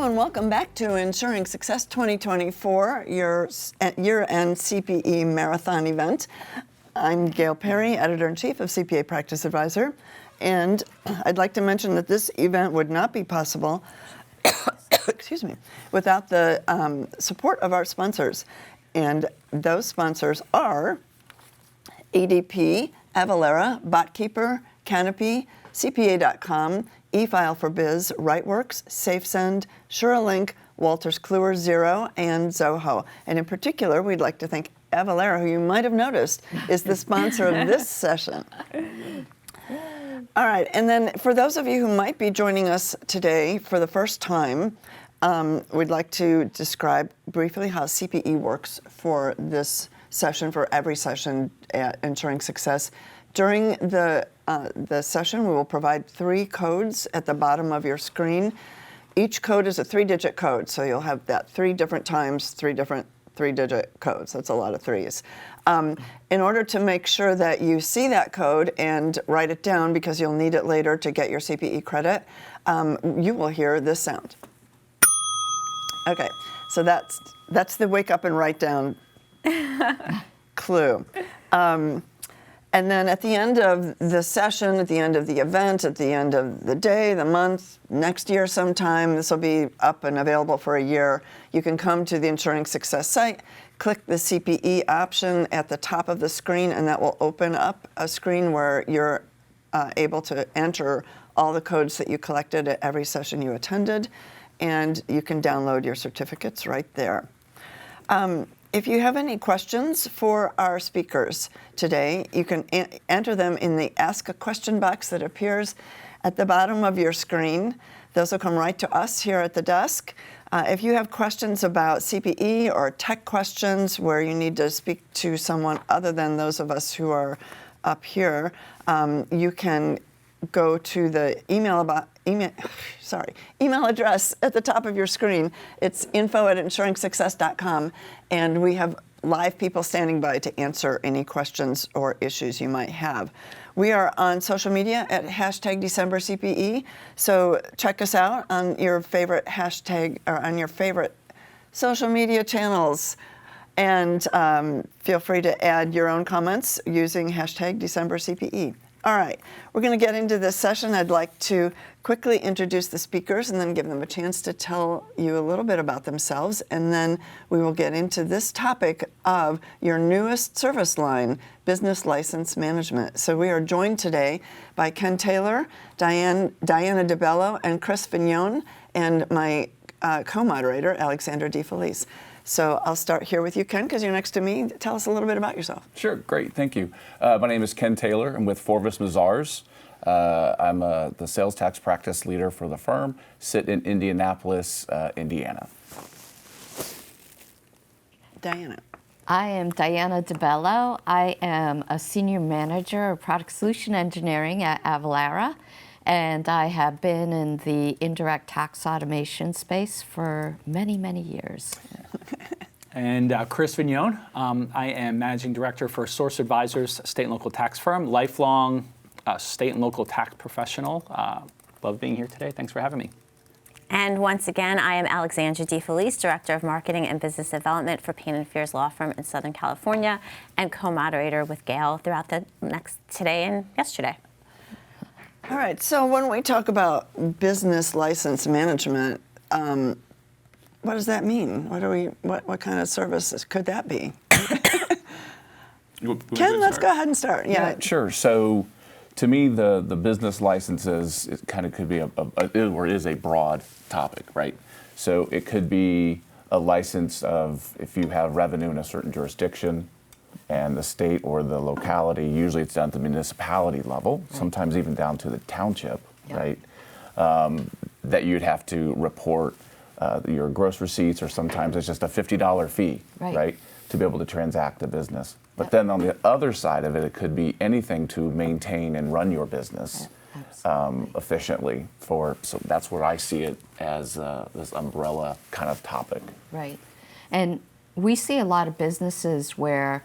and welcome back to Ensuring Success 2024, your year-end CPE marathon event. I'm Gail Perry, Editor-in-Chief of CPA Practice Advisor, and I'd like to mention that this event would not be possible excuse me, without the support of our sponsors. And those sponsors are ADP, AVALARA, BotKeeper, Canopy, CPA.com, eFile4Biz, WriteWorks, SafeSend, SureLink, Wolters Kluwer, Xero, and Zoho. And in particular, we'd like to thank AVALARA, who you might have noticed is the sponsor of this session. All right, and then for those of you who might be joining us today for the first time, we'd like to describe briefly how CPE works for this session, for every session at Ensuring Success. During the session, we will provide 3 codes at the bottom of your screen. Each code is a 3-digit code, so you'll have that 3 different times, 3 different 3-digit codes. That's a lot of 3s. In order to make sure that you see that code and write it down, because you'll need it later to get your CPE credit, you will hear this sound. Okay, so that's the wake up and write down clue. And then at the end of the session, at the end of the event, at the end of the day, the month, next year sometime, this will be up and available for a year, you can come to the Ensuring Success site, click the CPE option at the top of the screen, and that will open up a screen where you're able to enter all the codes that you collected at every session you attended, and you can download your certificates right there. If you have any questions for our speakers today, you can enter them in the Ask a Question box that appears at the bottom of your screen. Those will come right to us here at the desk. If you have questions about CPE or tech questions where you need to speak to someone other than those of us who are up here, you can go to the email address at the top of your screen. It's info@ensuringsuccess.com, and we have live people standing by to answer any questions or issues you might have. We are on social media at #DecemberCPE, so check us out on your favorite hashtag or on your favorite social media channels, and feel free to add your own comments using #DecemberCPE. All right, we're going to get into this session. I'd like to quickly introduce the speakers and then give them a chance to tell you a little bit about themselves, and then we will get into this topic of your newest service line, business license management. So we are joined today by Ken Taylor, Diana DeBello, and Chris Vignon, and my co-moderator, Alexandra DeFelice. So I'll start here with you, Ken, because you're next to me. Tell us a little bit about yourself. Sure, great, thank you. My name is Ken Taylor. I'm with Forvis Mazars. I'm the sales tax practice leader for the firm, sit in Indianapolis, Indiana. Diana. I am Diana DeBello. I am a senior manager of product solution engineering at AVALARA, and I have been in the indirect tax automation space for many, many years. And Chris Vignon. I am Managing Director for Source Advisors, state and local tax firm, lifelong state and local tax professional. Love being here today. Thanks for having me. And once again, I am Alexandra DeFelice, Director of Marketing and Business Development for Payne & Fears Law Firm in Southern California, and co-moderator with Gail throughout the today and yesterday. All right, so when we talk about business license management, what does that mean? What kind of services could that be? Ken, let's go ahead and start. Yeah, sure. So to me, the business licenses, it kind of could be is a broad topic, right? So it could be a license of if you have revenue in a certain jurisdiction, and the state or the locality, usually it's down to the municipality level, sometimes even down to the township, right? That you'd have to report your gross receipts, or sometimes it's just a $50 fee, right? To be able to transact a business. But then on the other side of it, it could be anything to maintain and run your business efficiently. So that's where I see it as this umbrella kind of topic. Right. And we see a lot of businesses where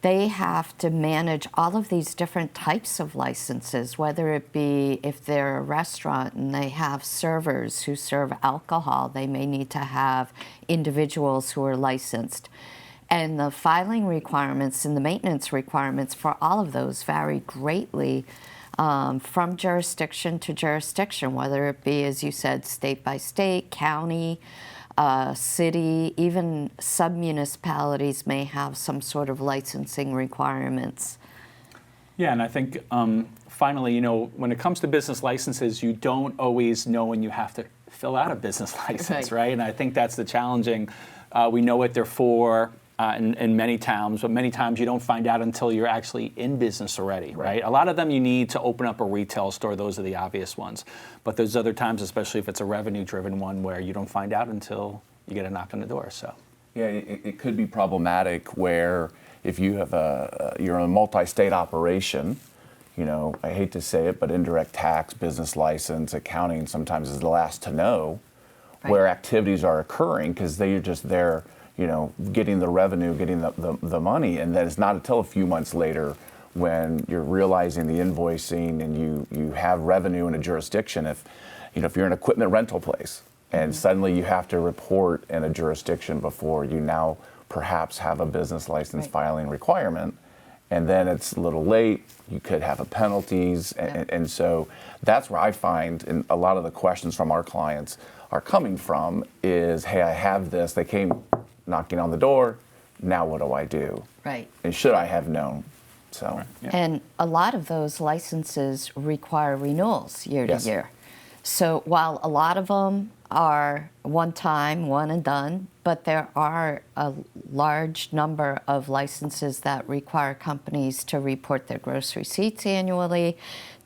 they have to manage all of these different types of licenses, whether it be if they're a restaurant and they have servers who serve alcohol, they may need to have individuals who are licensed. And the filing requirements and the maintenance requirements for all of those vary greatly from jurisdiction to jurisdiction, whether it be, as you said, state by state, county, city, even sub-municipalities may have some sort of licensing requirements. Yeah, and I think finally, when it comes to business licenses, you don't always know when you have to fill out a business license, right? And I think that's the challenging. We know what they're for in many towns, but many times you don't find out until you're actually in business already, right? A lot of them you need to open up a retail store. Those are the obvious ones. But there's other times, especially if it's a revenue-driven one, where you don't find out until you get a knock on the door. So, yeah, it could be problematic where if you have you're a multi-state operation, I hate to say it, but indirect tax, business license, accounting sometimes is the last to know where activities are occurring because they're just there, getting the revenue, getting the money, and then it's not until a few months later when you're realizing the invoicing and you have revenue in a jurisdiction. If you're an equipment rental place and suddenly you have to report in a jurisdiction before you now perhaps have a business license filing requirement, and then it's a little late, you could have penalties, and so that's where I find, and a lot of the questions from our clients are coming from is, hey, I have this, they came knocking on the door, now what do I do? Right. And should I have known? So. And a lot of those licenses require renewals year to year. So while a lot of them are one time, one and done, but there are a large number of licenses that require companies to report their gross receipts annually,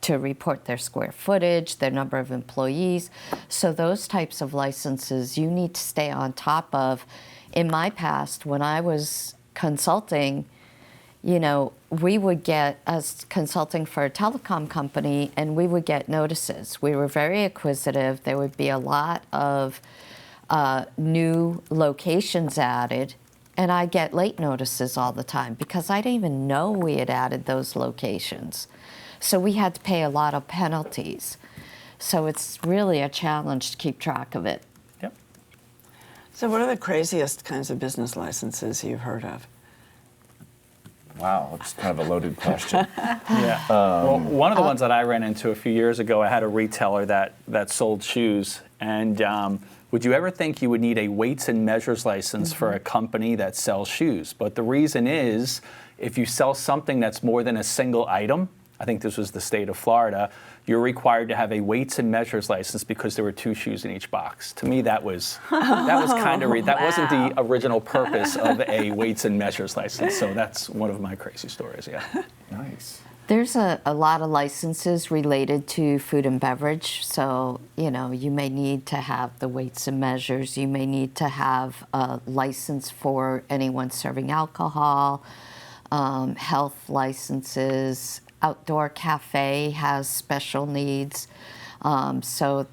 to report their square footage, their number of employees. So those types of licenses you need to stay on top of. In my past, when I was consulting, we would get, as consulting for a telecom company, and we would get notices. We were very acquisitive. There would be a lot of new locations added, and I get late notices all the time because I didn't even know we had added those locations. So we had to pay a lot of penalties. So it's really a challenge to keep track of it. Yep. So what are the craziest kinds of business licenses you've heard of? Wow, it's kind of a loaded question. Yeah. Well, one of the ones that I ran into a few years ago, I had a retailer that sold shoes, and would you ever think you would need a weights and measures license for a company that sells shoes? But the reason is, if you sell something that's more than a single item, I think this was the state of Florida, you're required to have a weights and measures license because there were 2 shoes in each box. To me, that was kind of that wasn't the original purpose of a weights and measures license. So that's one of my crazy stories. Yeah. Nice. There's a lot of licenses related to food and beverage. So, you may need to have the weights and measures. You may need to have a license for anyone serving alcohol, health licenses. Outdoor cafe has special needs. So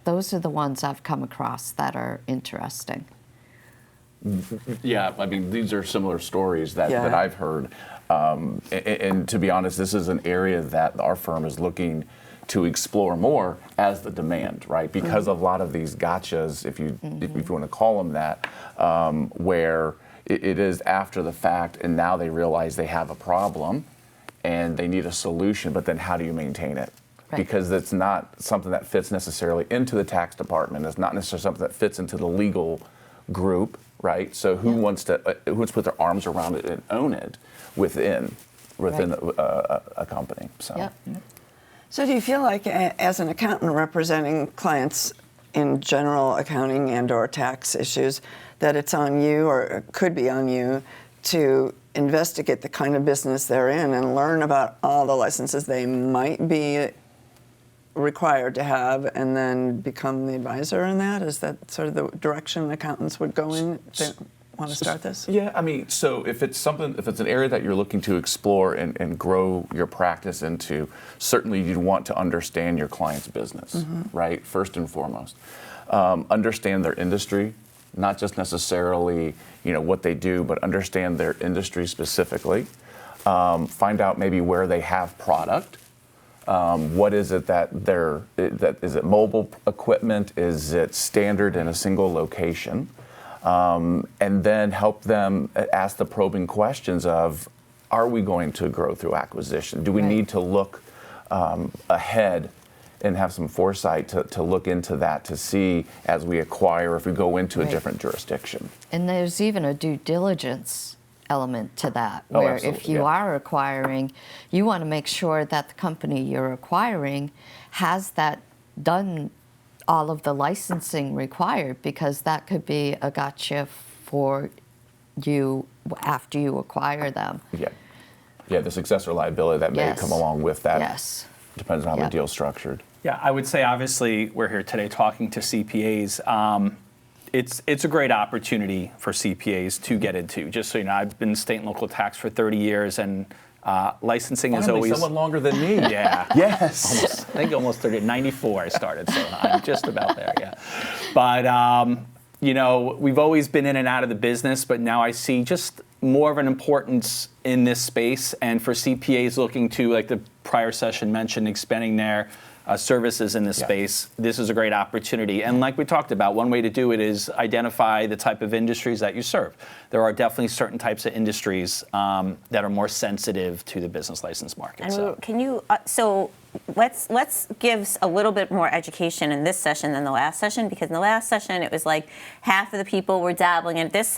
those are the ones I've come across that are interesting. Yeah, I mean, these are similar stories that I've heard. And to be honest, this is an area that our firm is looking to explore more as the demand, right? Because of a lot of these gotchas, if you want to call them that, where it is after the fact and now they realize they have a problem and they need a solution, but then how do you maintain it? Right. Because it's not something that fits necessarily into the tax department. It's not necessarily something that fits into the legal group, right? So who wants to put their arms around it and own it within a company? So. Yep. So do you feel like, as an accountant representing clients in general accounting and/or tax issues, that it's on you, or could be on you, to investigate the kind of business they're in and learn about all the licenses they might be required to have, and then become the advisor in that? Is that sort of the direction accountants would go in if they want to start this? Yeah, I mean, so if it's an area that you're looking to explore and grow your practice into, certainly you'd want to understand your client's business, right? First and foremost. Understand their industry, not just necessarily what they do, but understand their industry specifically. find out maybe where they have product. What is it that is it mobile equipment? Is it standard in a single location? And then help them ask the probing questions of, are we going to grow through acquisition? Do we need to look ahead and have some foresight to look into that to see as we acquire, if we go into a different jurisdiction? And there's even a due diligence element to that, where if you are acquiring, you want to make sure that the company you're acquiring has that done all of the licensing required, because that could be a gotcha for you after you acquire them. Yeah, the successor liability that may come along with that. Yes. Depends on how the deal's structured. Yeah, I would say obviously we're here today talking to CPAs. It's a great opportunity for CPAs to get into. Just so you know, I've been in state and local tax for 30 years, and licensing is always someone longer than me. Yeah. Yes. I think almost 30. 94 I started, so I'm just about there. Yeah. But you know, we've always been in and out of the business, but now I see just more of an importance in this space, and for CPAs looking to, like the prior session mentioned, expanding their services in this space, this is a great opportunity. And like we talked about, one way to do it is identify the type of industries that you serve. There are definitely certain types of industries that are more sensitive to the business license market. And can you, so let's give a little bit more education in this session than the last session, because in the last session it was like half of the people were dabbling, and this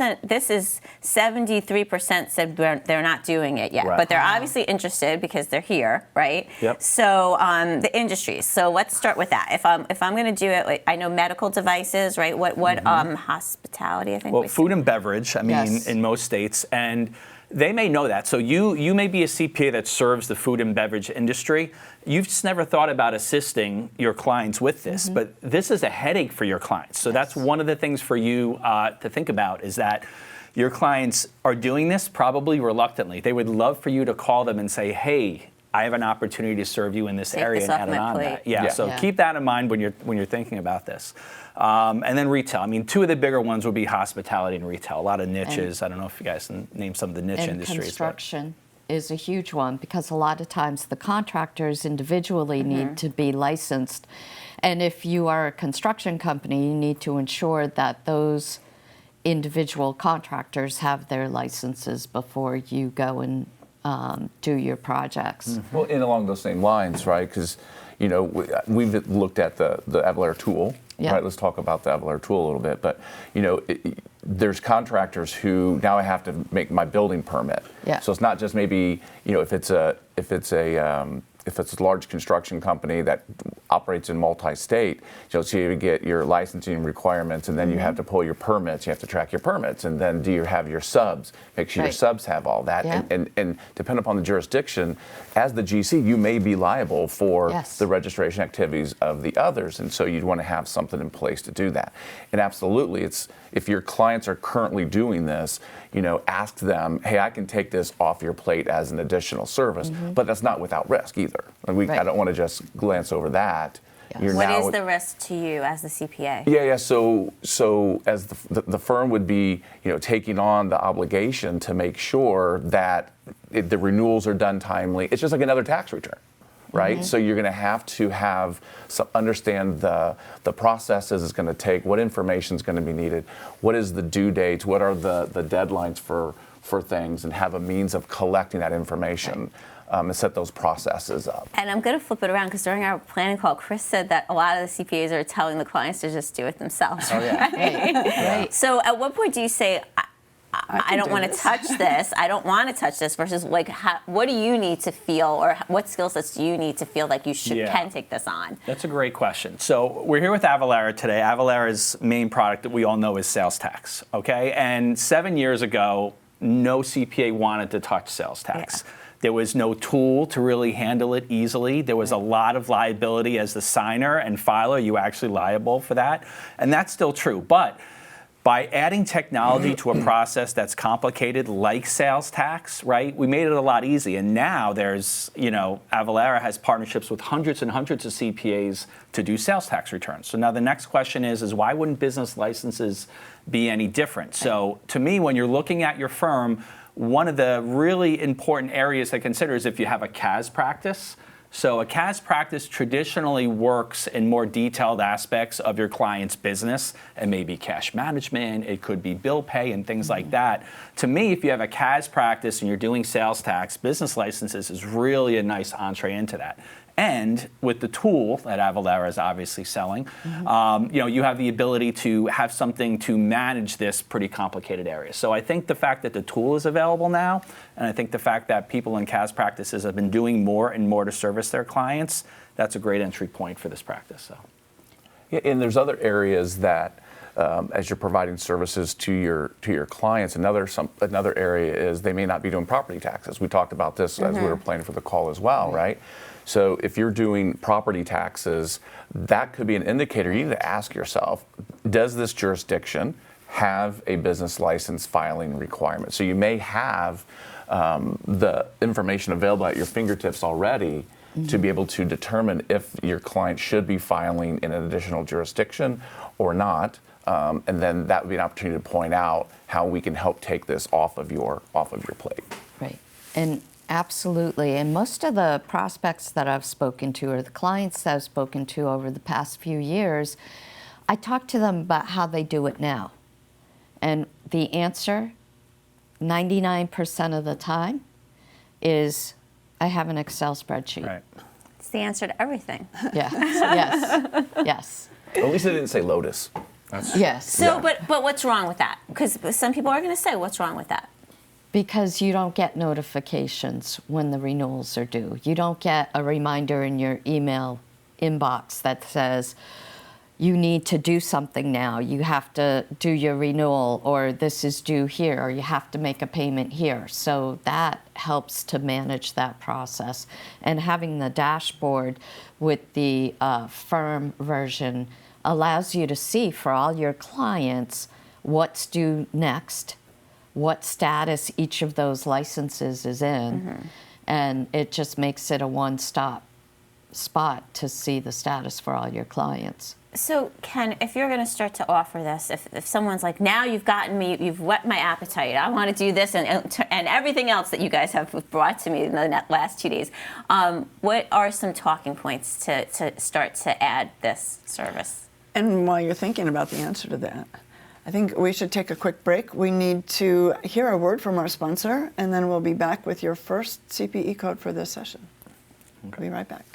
is 73% said they're not doing it yet, but they're obviously interested because they're here, right? Yep. So the industries. So let's start with that. If I'm going to do it, like, I know medical devices, right? What hospitality? I think. Well, food and beverage. I mean, in most states, and they may know that. So you may be a CPA that serves the food and beverage industry. You've just never thought about assisting your clients with this, but this is a headache for your clients. So that's one of the things for you to think about, is that your clients are doing this probably reluctantly. They would love for you to call them and say, hey, I have an opportunity to serve you in this area and add it on that. Yeah, so keep that in mind when you're thinking about this. And then retail. I mean, two of the bigger ones would be hospitality and retail. A lot of niches. I don't know if you guys can name some of the niche industries. Construction is a huge one, because a lot of times the contractors individually need to be licensed. And if you are a construction company, you need to ensure that those individual contractors have their licenses before you go and do your projects. Well, and along those same lines, right? Because, you know, we've looked at the AVALARA tool. Right, let's talk about the AVALARA tool a little bit. But, you know, there's contractors who now I have to make my building permit. So it's not just maybe, you know, if it's a large construction company that operates in multi-state, so you get your licensing requirements, and then you have to pull your permits. You have to track your permits, and then do you have your subs? Make sure your subs have all that. And depending upon the jurisdiction, as the GC, you may be liable for the registration activities of the others, and so you'd want to have something in place to do that. And absolutely, it's if your clients are currently doing this, you know, ask them, hey, I can take this off your plate as an additional service, but that's not without risk either. And I don't want to just glance over that. What is the risk to you as the CPA? So as the firm would be, you know, taking on the obligation to make sure that the renewals are done timely. It's just like another tax return, right? So you're going to have understand the processes it's going to take, what information is going to be needed, what is the due dates, what are the deadlines for things, and have a means of collecting that information. And set those processes up. And I'm going to flip it around, because during our planning call, Chris said that a lot of the CPAs are telling the clients to just do it themselves. Right? So at what point do you say, I don't want to touch this, I don't want to touch this, versus like, what do you need to feel, or what skill sets do you need to feel like you can take this on? That's a great question. So we're here with AVALARA today. AVALARA's main product that we all know is sales tax, okay? And 7 years ago, no CPA wanted to touch sales tax. There was no tool to really handle it easily. There was a lot of liability as the signer and filer. You were actually liable for that. And that's still true. But by adding technology to a process that's complicated, like sales tax, right, we made it a lot easier. And now there's, you know, AVALARA has partnerships with hundreds and hundreds of CPAs to do sales tax returns. So now the next question is why wouldn't business licenses be any different? So to me, when you're looking at your firm, one of the really important areas to consider is if you have a CAS practice. So a CAS practice traditionally works in more detailed aspects of your client's business, and maybe cash management, it could be bill pay and things like that. To me, if you have a CAS practice and you're doing sales tax, business licenses is really a nice entree into that. And with the tool that Avalara is obviously selling, you have the ability to have something to manage this pretty complicated area. So I think the fact that the tool is available now, and I think the fact that people in CAS practices have been doing more and more to service their clients, that's a great entry point for this practice. So. Yeah, and there's other areas that, as you're providing services to your clients, another area is they may not be doing property taxes. We talked about this as we were planning for the call as well, right? So if you're doing property taxes, that could be an indicator. You need to ask yourself, does this jurisdiction have a business license filing requirement? So you may have the information available at your fingertips already to be able to determine if your client should be filing in an additional jurisdiction or not. And then that would be an opportunity to point out how we can help take this off of your plate. Right. And absolutely. And most of the prospects that I've spoken to, or the clients that I've spoken to over the past few years, I talk to them about how they do it now. And the answer, 99% of the time, is I have an Excel spreadsheet. Right. It's the answer to everything. Yes, yes, yes. At least they didn't say Lotus. Yes. So, but what's wrong with that? Because some people are going to say, what's wrong with that? Because you don't get notifications when the renewals are due. You don't get a reminder in your email inbox that says, you need to do something now. You have to do your renewal, or this is due here, or you have to make a payment here. So that helps to manage that process. And having the dashboard with the firm version allows you to see for all your clients what's due next, what status each of those licenses is in, and it just makes it a one-stop spot to see the status for all your clients. So, Ken, if you're going to start to offer this, if someone's like, now you've gotten me, you've whet my appetite, I want to do this and everything else that you guys have brought to me in the last 2 days, what are some talking points to start to add this service? And while you're thinking about the answer to that, I think we should take a quick break. We need to hear a word from our sponsor, and then we'll be back with your first CPE code for this session. We'll be right back.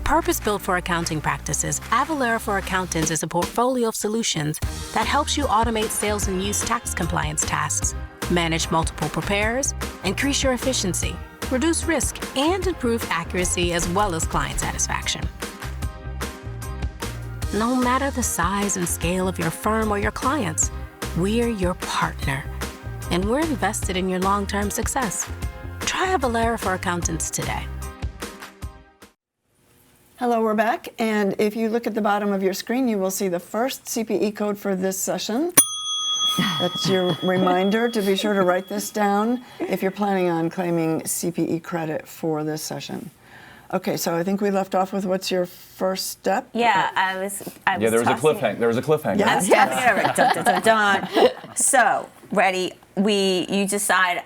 Purpose-built for accounting practices, Avalara for Accountants is a portfolio of solutions that helps you automate sales and use tax compliance tasks, manage multiple preparers, increase your efficiency, reduce risk, and improve accuracy as well as client satisfaction. No matter the size and scale of your firm or your clients, we're your partner, and we're invested in your long-term success. Try Avalara for Accountants today. Hello, we're back, and if you look at the bottom of your screen, you will see the first CPE code for this session. That's your reminder to be sure to write this down if you're planning on claiming CPE credit for this session. Okay, so I think we left off with what's your first step? Yeah, I was Yeah, there was a cliffhanger. There was a cliffhanger. Yeah. I was tossing it over. Dun, dun, dun, dun. So, ready, you decide,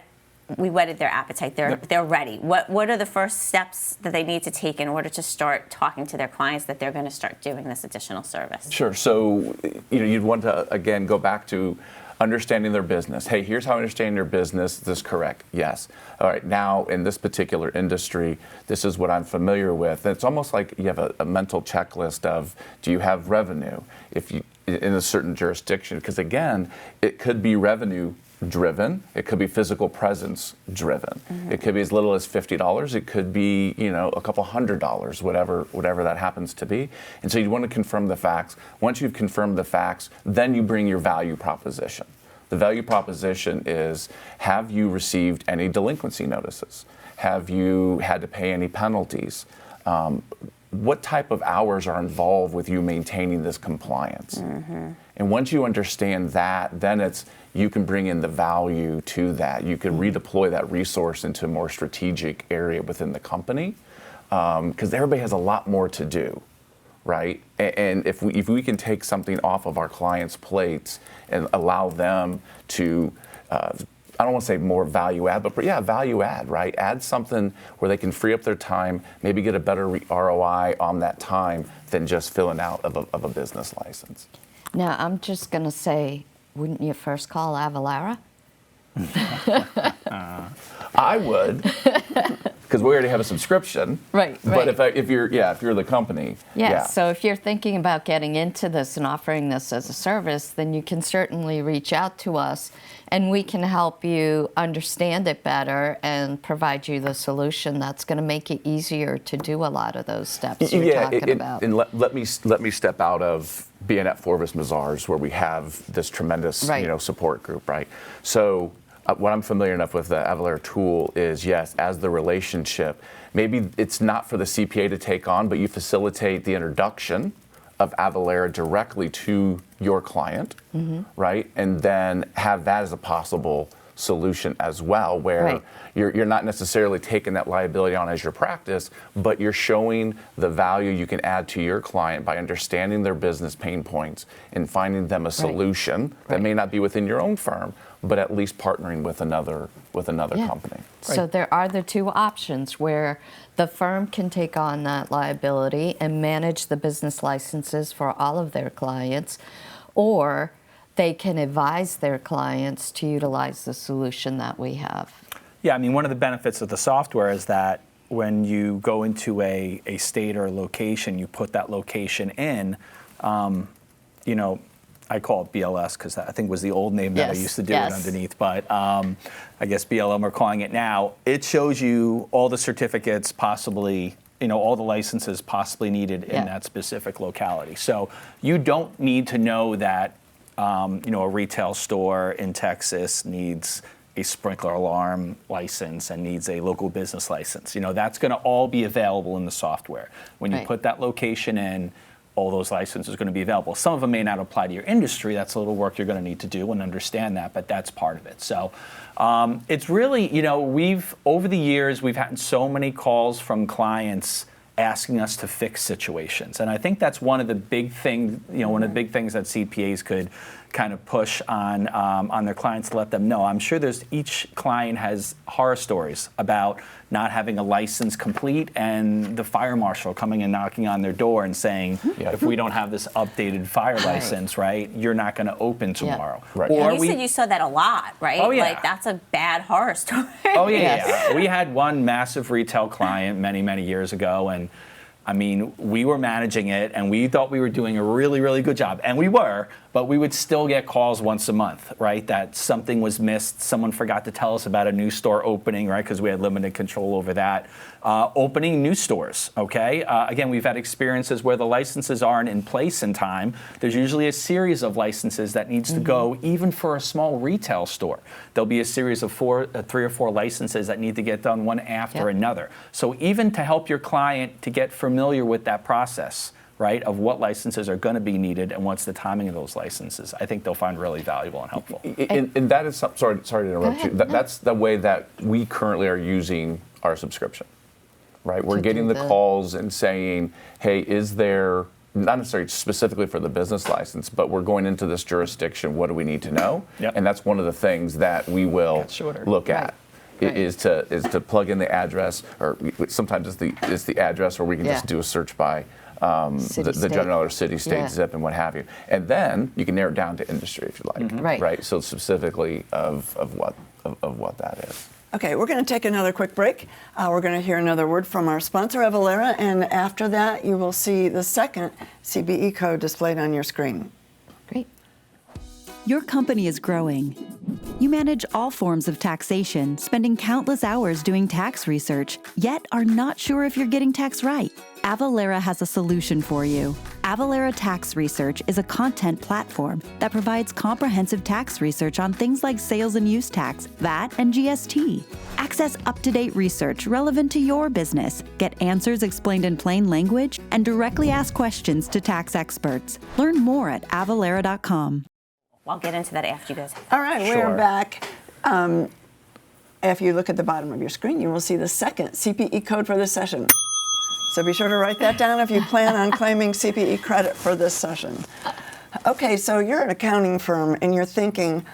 we whetted their appetite. They're ready. What are the first steps that they need to take in order to start talking to their clients that they're going to start doing this additional service? Sure. So, you'd want to, again, go back to understanding their business. Hey, here's how I understand your business. Is this correct? Yes. All right. Now, in this particular industry, this is what I'm familiar with. And it's almost like you have a mental checklist of, do you have revenue if you in a certain jurisdiction? Because again, it could be revenue driven. It could be physical presence driven. It could be as little as $50. It could be, a couple $100, whatever that happens to be. And so you want to confirm the facts. Once you've confirmed the facts, then you bring your value proposition. The value proposition is, have you received any delinquency notices? Have you had to pay any penalties? What type of hours are involved with you maintaining this compliance? And once you understand that, then you can bring in the value to that. You can redeploy that resource into a more strategic area within the company, because everybody has a lot more to do, right? And if we can take something off of our clients' plates and allow them to I don't want to say more value add, but yeah, value add, right? Add something where they can free up their time, maybe get a better ROI on that time than just filling out of a business license. Now, I'm just going to say, wouldn't you first call Avalara? I would, because we already have a subscription. Right, But right. if you're the company, Yeah, so if you're thinking about getting into this and offering this as a service, then you can certainly reach out to us and we can help you understand it better and provide you the solution that's going to make it easier to do a lot of those steps you're talking about. And let me step out of being at Forvis Mazars, where we have this tremendous Right. support group, right? So what I'm familiar enough with the Avalara tool is, yes, as the relationship, maybe it's not for the CPA to take on, but you facilitate the introduction of Avalara directly to your client, right? And then have that as a possible solution as well, where Right. you're not necessarily taking that liability on as your practice, but you're showing the value you can add to your client by understanding their business pain points and finding them a solution that may not be within your own firm, but at least partnering with another company. So there are the two options where the firm can take on that liability and manage the business licenses for all of their clients, or they can advise their clients to utilize the solution that we have. Yeah, I mean, one of the benefits of the software is that when you go into a state or a location, you put that location in, I call it BLS because I think was the old name that I used to do it underneath, but I guess BLM we're calling it now. It shows you all the certificates possibly, all the licenses possibly needed in that specific locality. So you don't need to know that a retail store in Texas needs a sprinkler alarm license and needs a local business license. That's going to all be available in the software. When you put that location in, all those licenses are going to be available. Some of them may not apply to your industry. That's a little work you're going to need to do and understand that, but that's part of it. So it's really, over the years, we've had so many calls from clients asking us to fix situations. And I think that's one of the big things, one of the big things that CPAs could kind of push on their clients to let them know. I'm sure each client has horror stories about not having a license complete and the fire marshal coming and knocking on their door and saying, if we don't have this updated fire license, right, you're not going to open tomorrow. Right. Or you said you saw that a lot, right? Oh, yeah. Like, that's a bad horror story. Oh, yeah. We had one massive retail client many, many years ago, and I mean, we were managing it, and we thought we were doing a really, really good job, and we were, but we would still get calls once a month, right, that something was missed, someone forgot to tell us about a new store opening, right, because we had limited control over that. Opening new stores, okay? Again, we've had experiences where the licenses aren't in place in time. There's usually a series of licenses that needs to go, even for a small retail store. There'll be a series of 3 or 4 licenses that need to get done one after another. So even to help your client to get familiar with that process, right, of what licenses are going to be needed and what's the timing of those licenses, I think they'll find really valuable and helpful. And that is, sorry to interrupt you, that's the way that we currently are using our subscription, right? We're getting the calls and saying, hey, is there, not necessarily specifically for the business license, but we're going into this jurisdiction, what do we need to know? And that's one of the things that we will look at. Is to plug in the address, or sometimes it's the address, or we can just do a search by the general or city, state, zip, and what have you. And then you can narrow it down to industry if you like. Right. So specifically of what that is. Okay, we're going to take another quick break. We're going to hear another word from our sponsor, Avalara, and after that, you will see the second CPE code displayed on your screen. Great. Your company is growing. You manage all forms of taxation, spending countless hours doing tax research, yet are not sure if you're getting tax right. Avalara has a solution for you. Avalara Tax Research is a content platform that provides comprehensive tax research on things like sales and use tax, VAT, and GST. Access up-to-date research relevant to your business, get answers explained in plain language, and directly ask questions to tax experts. Learn more at avalara.com. I'll get into that after you guys. All right, we're back. If you look at the bottom of your screen, you will see the second CPE code for this session. So be sure to write that down if you plan on claiming CPE credit for this session. Okay, so you're an accounting firm and you're thinking,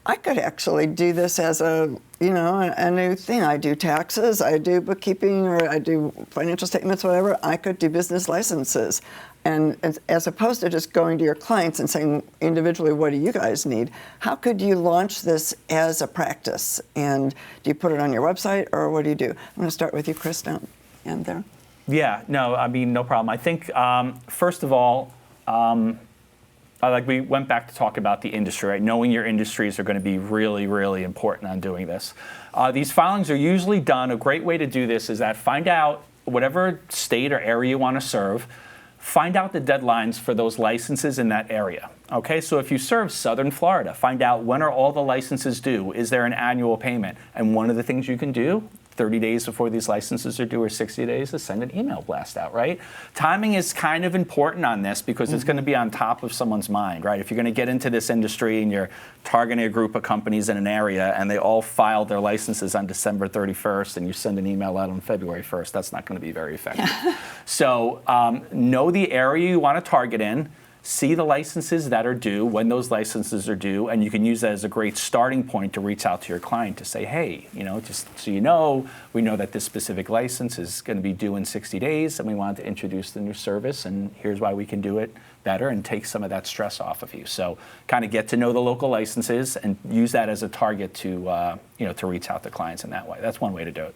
I could actually do this as a new thing. I do taxes, I do bookkeeping, or I do financial statements, whatever. I could do business licenses. And as opposed to just going to your clients and saying individually, what do you guys need? How could you launch this as a practice? And do you put it on your website, or what do you do? I'm going to start with you, Chris, down and there. Yeah, no, I mean, no problem. I think, first of all, like we went back to talk about the industry, right? Knowing your industries are going to be really, really important on doing this. These filings are usually done. A great way to do this is that find out whatever state or area you want to serve, find out the deadlines for those licenses in that area. Okay, so if you serve Southern Florida, find out when are all the licenses due? Is there an annual payment? And one of the things you can do 30 days before these licenses are due or 60 days to send an email blast out, right? Timing is kind of important on this because it's going to be on top of someone's mind, right? If you're going to get into this industry and you're targeting a group of companies in an area and they all filed their licenses on December 31st and you send an email out on February 1st, that's not going to be very effective. So know the area you want to target in. See the licenses that are due, when those licenses are due, and you can use that as a great starting point to reach out to your client to say, hey, just so you know, we know that this specific license is going to be due in 60 days, and we want to introduce the new service, and here's why we can do it better and take some of that stress off of you. So kind of get to know the local licenses and use that as a target to, to reach out to clients in that way. That's one way to do it.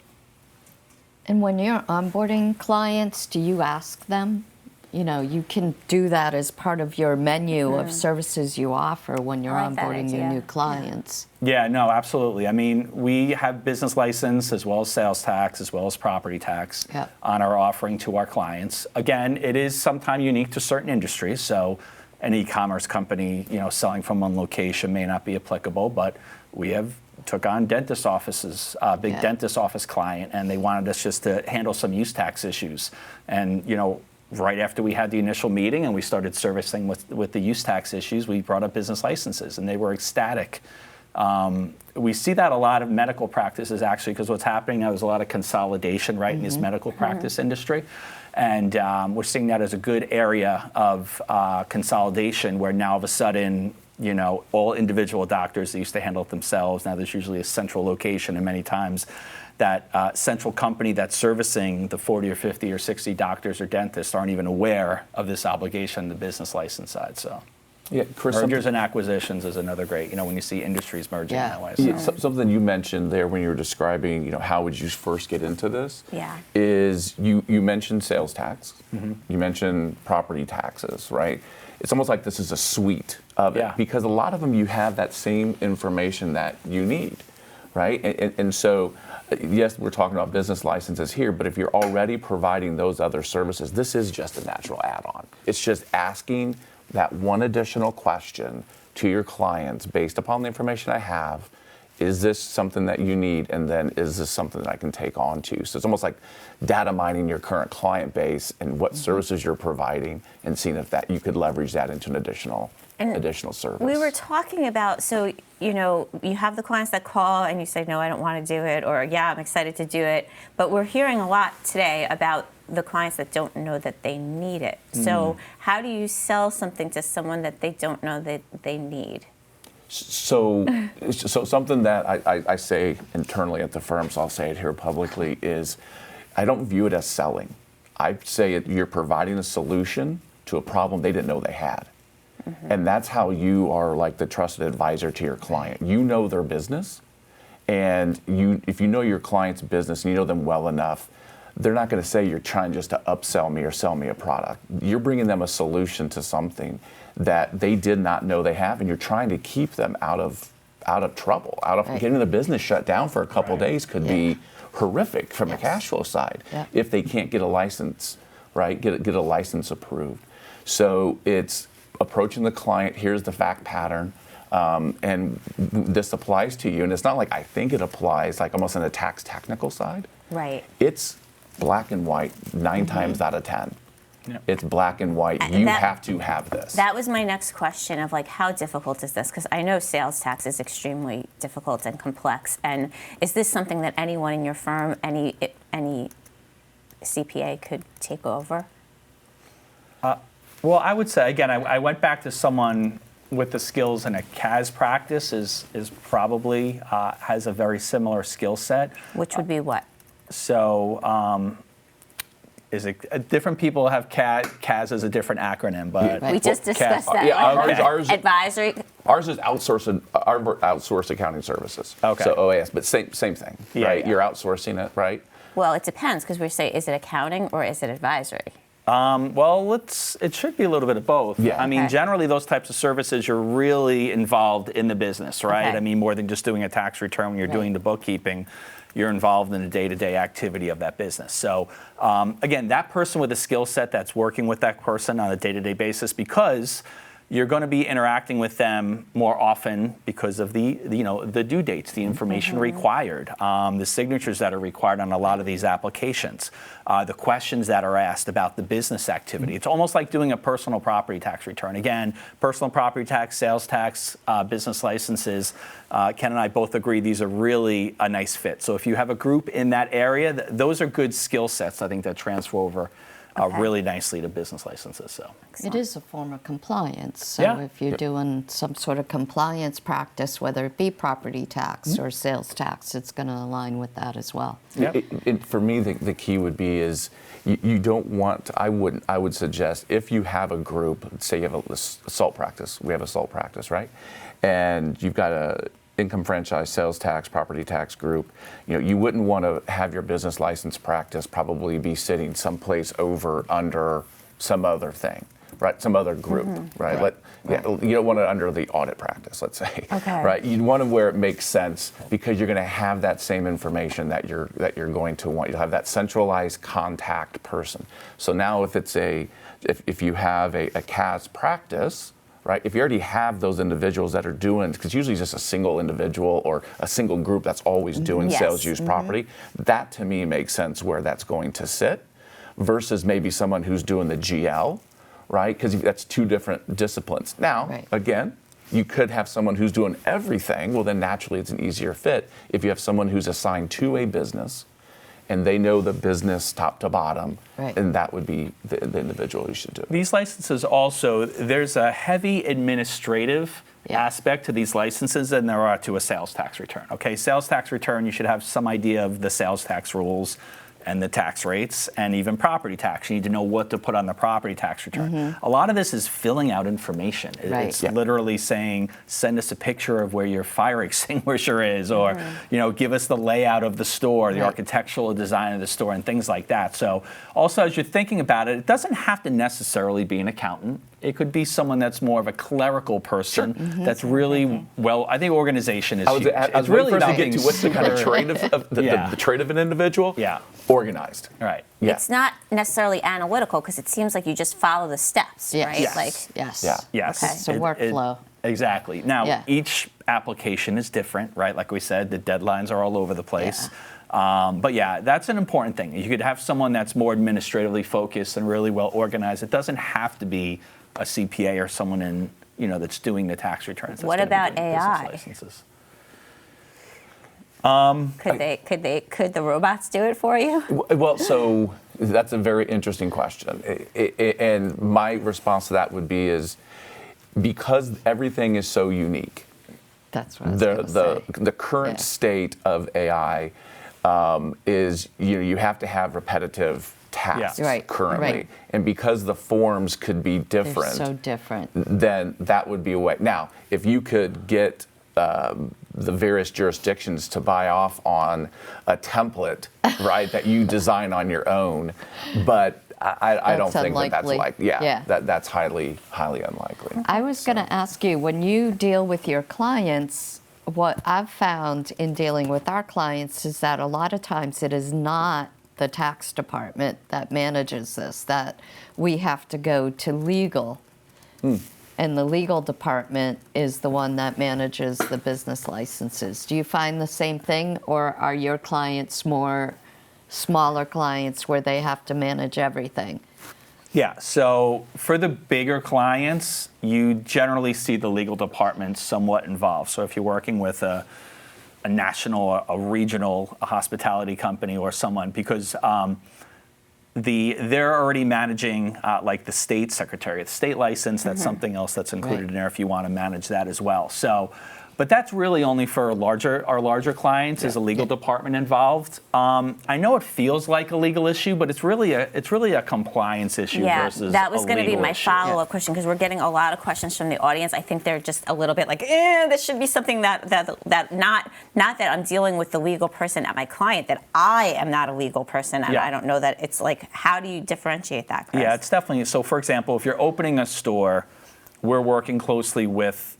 And when you're onboarding clients, do you ask them? You can do that as part of your menu of services you offer when you're onboarding your new clients. Yeah, no, absolutely. I mean, we have business license as well as sales tax as well as property tax on our offering to our clients. Again, it is sometimes unique to certain industries. So an e-commerce company, selling from one location may not be applicable, but we have took on dentist offices, a big dentist office client, and they wanted us just to handle some use tax issues. And, right after we had the initial meeting and we started servicing with the use tax issues, we brought up business licenses, and they were ecstatic. We see that a lot of medical practices, actually, because what's happening now is a lot of consolidation, right, in this medical practice industry. And we're seeing that as a good area of consolidation, where now all of a sudden, all individual doctors that used to handle it themselves, now there's usually a central location, and many times that central company that's servicing the 40 or 50 or 60 doctors or dentists aren't even aware of this obligation on the business license side. So Yeah, Chris, mergers and acquisitions is another great, when you see industries merging that way. So. Yeah, something you mentioned there when you were describing, how would you first get into this? Yeah. Is you mentioned sales tax, you mentioned property taxes, right? It's almost like this is a suite of it, because a lot of them you have that same information that you need, right? And so, yes, we're talking about business licenses here, but if you're already providing those other services, this is just a natural add-on. It's just asking that one additional question to your clients based upon the information I have. Is this something that you need? And then is this something that I can take on to? So it's almost like data mining your current client base and what services you're providing and seeing if that you could leverage that into an additional service. We were talking about, so, you have the clients that call and you say, no, I don't want to do it, or yeah, I'm excited to do it. But we're hearing a lot today about the clients that don't know that they need it. So how do you sell something to someone that they don't know that they need? So something that I say internally at the firm, so I'll say it here publicly, is I don't view it as selling. I say you're providing a solution to a problem they didn't know they had. And that's how you are like the trusted advisor to your client. You know their business, and if you know your client's business and you know them well enough, they're not going to say you're trying just to upsell me or sell me a product. You're bringing them a solution to something that they did not know they have, and you're trying to keep them out of trouble, getting the business shut down for a couple days could be horrific from a cash flow side if they can't get a license, right? Get a license approved. So it's approaching the client. Here's the fact pattern. And this applies to you. And it's not like I think it applies, like almost on the tax technical side. Right. It's black and white 9 times out of 10. Yep. It's black and white. You have to have this. That was my next question of how difficult is this? Because I know sales tax is extremely difficult and complex. And is this something that anyone in your firm, any CPA could take over? Well, I would say, again, I went back to someone with the skills in a CAS practice is probably has a very similar skill set. Which would be what? So different people have CAS as a different acronym, but We just discussed that. Yeah, like, ours advisory. Ours is outsourced accounting services. Okay. So OAS, but same thing, Yeah, right? yeah. You're outsourcing it, right? Well, it depends because we say, is it accounting or is it advisory? Well, it should be a little bit of both. Yeah. I mean, Okay. generally those types of services, you're really involved in the business, right? Okay. I mean, more than just doing a tax return when you're Right. doing the bookkeeping, you're involved in the day-to-day activity of that business. So again, that person with a skill set that's working with that person on a day-to-day basis, because you're going to be interacting with them more often because of the due dates, the information required, the signatures that are required on a lot of these applications, the questions that are asked about the business activity. It's almost like doing a personal property tax return. Again, personal property tax, sales tax, business licenses. Ken and I both agree these are really a nice fit. So if you have a group in that area, those are good skill sets, I think, that transfer over really nicely to business licenses. So. It is a form of compliance. So Yeah. if you're doing some sort of compliance practice, whether it be property tax or sales tax, it's going to align with that as well. Yep. For me, the key would be is you don't want. I would suggest if you have a group, say you have a salt practice. We have a salt practice, right? And you've got a income franchise, sales tax, property tax group. You wouldn't want to have your business license practice probably be sitting someplace over under some other thing, right? Some other group, right? You don't want it under the audit practice, let's say, Okay. right? You'd want it where it makes sense because you're going to have that same information that you're going to want. You'll have that centralized contact person. So now, if you have a CAS practice. Right? If you already have those individuals that are doing, because usually it's just a single individual or a single group that's always doing Yes. sales use property, that to me makes sense where that's going to sit versus maybe someone who's doing the GL, right? Because that's two different disciplines. Now, Right. again, you could have someone who's doing everything. Well, then naturally it's an easier fit. If you have someone who's assigned to a business and they know the business top to bottom, Right. and that would be the individual who should do it. These licenses also, there's a heavy administrative aspect to these licenses than there are to a sales tax return. Okay, sales tax return, you should have some idea of the sales tax rules and the tax rates, and even property tax. You need to know what to put on the property tax return. A lot of this is filling out information. Right. It's literally saying, send us a picture of where your fire extinguisher is, or give us the layout of the store, the Right. architectural design of the store, and things like that. So also, as you're thinking about it, it doesn't have to necessarily be an accountant. It could be someone that's more of a clerical person that's really well. I think organization is huge. I was It's really really first to about get to being what's the kind of super- trait of the trait of an individual. Yeah. Organized. Right. Yeah. It's not necessarily analytical because it seems like you just follow the steps, Yes. right? Yes. Like, Yes. Yeah. Yes. Okay. It's a workflow. Exactly. Now, Yeah. each application is different, right? Like we said, the deadlines are all over the place. But yeah, that's an important thing. You could have someone that's more administratively focused and really well organized. It doesn't have to be a CPA or someone in that's doing the tax returns. That's What gonna be about doing business AI? licenses. could the robots do it for you? Well, so that's a very interesting question, and my response to that would be is because everything is so unique. That's what I was going to say. The current Yeah. state of AI is you have to have repetitive tasks Yeah. Right, currently, right. and because the forms could be They're different, so different. then that would be a way. Now, if you could get the various jurisdictions to buy off on a template, right, that you design on your own, but I don't That's think that that's unlikely. Yeah. that's highly unlikely. I was going to ask you, when you deal with your clients, what I've found in dealing with our clients is that a lot of times it is not the tax department that manages this, that we have to go to legal. And the legal department is the one that manages the business licenses. Do you find the same thing, or are your clients more smaller clients where they have to manage everything? Yeah, so for the bigger clients, you generally see the legal department somewhat involved. So if you're working with a national, a regional, a hospitality company or someone, because they're already managing like the state secretary of the state license. That's something else that's included in there if you want to manage that as well. So, but that's really only for our larger clients. Is a legal department involved? I know it feels like a legal issue, but it's really a compliance issue versus that was going to be my issue. follow-up question, because we're getting a lot of questions from the audience. I think they're just a little bit like, this should be something that not that I'm dealing with the legal person at my client, that I am not a legal person, and I don't know that it's like, how do you differentiate that, Chris? Yeah, it's definitely, so for example, if you're opening a store, we're working closely with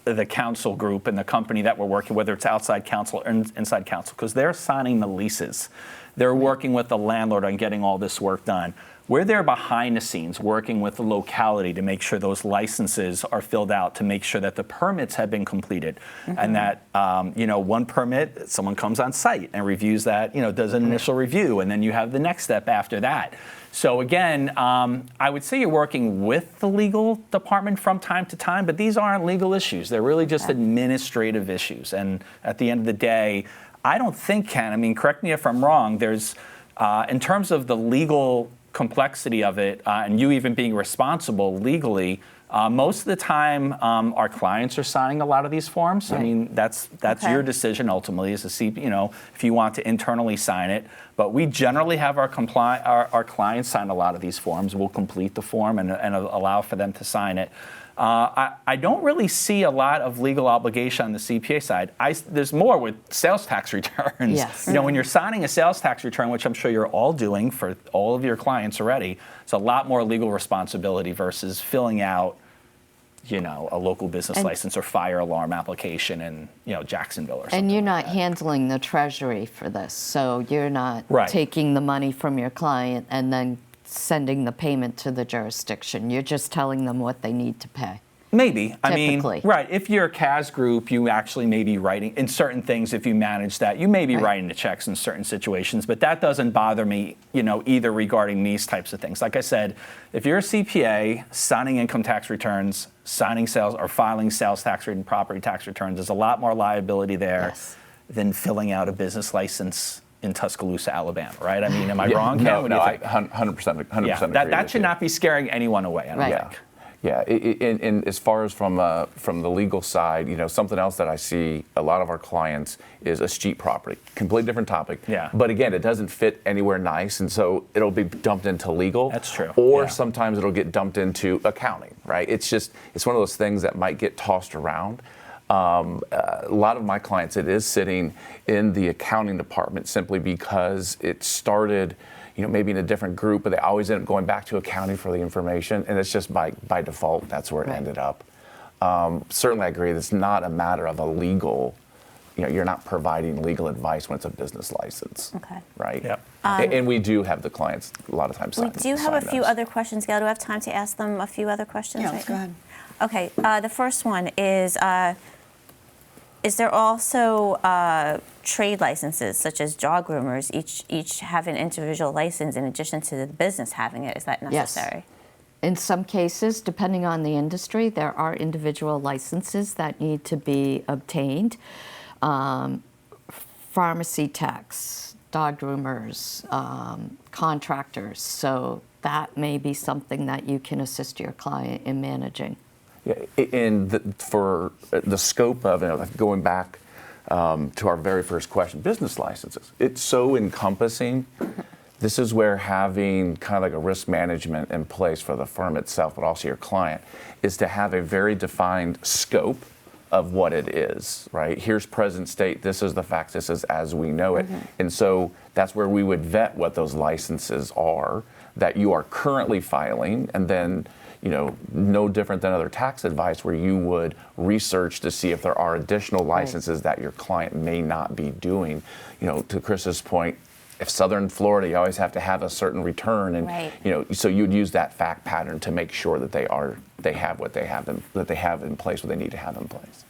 the counsel group and the company that we're working, whether it's outside counsel or inside counsel, because they're signing the leases. They're working with the landlord on getting all this work done. We're there behind the scenes working with the locality to make sure those licenses are filled out, to make sure that the permits have been completed, and that one permit, someone comes on site and reviews that, does an initial review, and then you have the next step after that. So again, I would say you're working with the legal department from time to time, but these aren't legal issues. They're really just administrative issues. And at the end of the day, I don't think, Ken, I mean, correct me if I'm wrong, there's, in terms of the legal complexity of it, and you even being responsible legally, most of the time, our clients are signing a lot of these forms. I mean, that's your decision ultimately as a CP, if you want to internally sign it. But we generally have our clients sign a lot of these forms. We'll complete the form and allow for them to sign it. I don't really see a lot of legal obligation on the CPA side. There's more with sales tax returns. Yes. When you're signing a sales tax return, which I'm sure you're all doing for all of your clients already, it's a lot more legal responsibility versus filling out, a local business license or fire alarm application in, Jacksonville or something. And you're not handling the treasury for this, so you're not taking the money from your client and then sending the payment to the jurisdiction. You're just telling them what they need to pay. Maybe. Typically. I mean, right. If you're a CAS group, you actually may be writing, in certain things, if you manage that, you may be writing the checks in certain situations, but that doesn't bother me, either regarding these types of things. Like I said, if you're a CPA, signing income tax returns, signing sales or filing sales tax and property tax returns, there's a lot more liability there than filling out a business license in Tuscaloosa, Alabama, right? I mean, am I wrong, Ken? No, I 100% agree. That should not be scaring anyone away, I don't think. Yeah, and as far as from the legal side, something else that I see a lot of our clients is escheat property. Completely different topic. Yeah. But again, it doesn't fit anywhere nice, and so it'll be dumped into legal. That's true. Or sometimes it'll get dumped into accounting, right? It's one of those things that might get tossed around. A lot of my clients, it is sitting in the accounting department simply because it started, maybe in a different group, but they always end up going back to accounting for the information, and it's just by default, that's where it ended up. Certainly I agree, it's not a matter of a legal, you're not providing legal advice when it's a business license. Okay. Right? Yep. And we do have the clients a lot of times We sign do have a few those. other questions, Gail. Do we have time to ask them a few other questions? Yeah, let's go ahead. Okay, the first one is there also trade licenses, such as dog groomers, each have an individual license in addition to the business having it? Is that necessary? Yes. In some cases, depending on the industry, there are individual licenses that need to be obtained. Pharmacy techs, dog groomers, contractors. So that may be something that you can assist your client in managing. Yeah, and for the scope of it, going back to our very first question, business licenses, it's so encompassing. This is where having kind of like a risk management in place for the firm itself, but also your client, is to have a very defined scope of what it is, right? Here's present state, this is the facts, this is as we know it. And so that's where we would vet what those licenses are that you are currently filing, and then no different than other tax advice where you would research to see if there are additional licenses that your client may not be doing. To Chris's point, if Southern Florida, you always have to have a certain return, and so you'd use that fact pattern to make sure that they have what they have in place, what they need to have in place.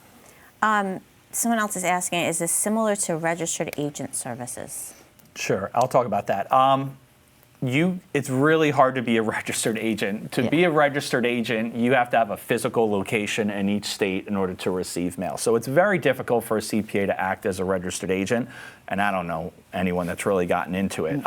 Someone else is asking, is this similar to registered agent services? Sure, I'll talk about that. It's really hard to be a registered agent. To be a registered agent, you have to have a physical location in each state in order to receive mail. So it's very difficult for a CPA to act as a registered agent, and I don't know anyone that's really gotten into it.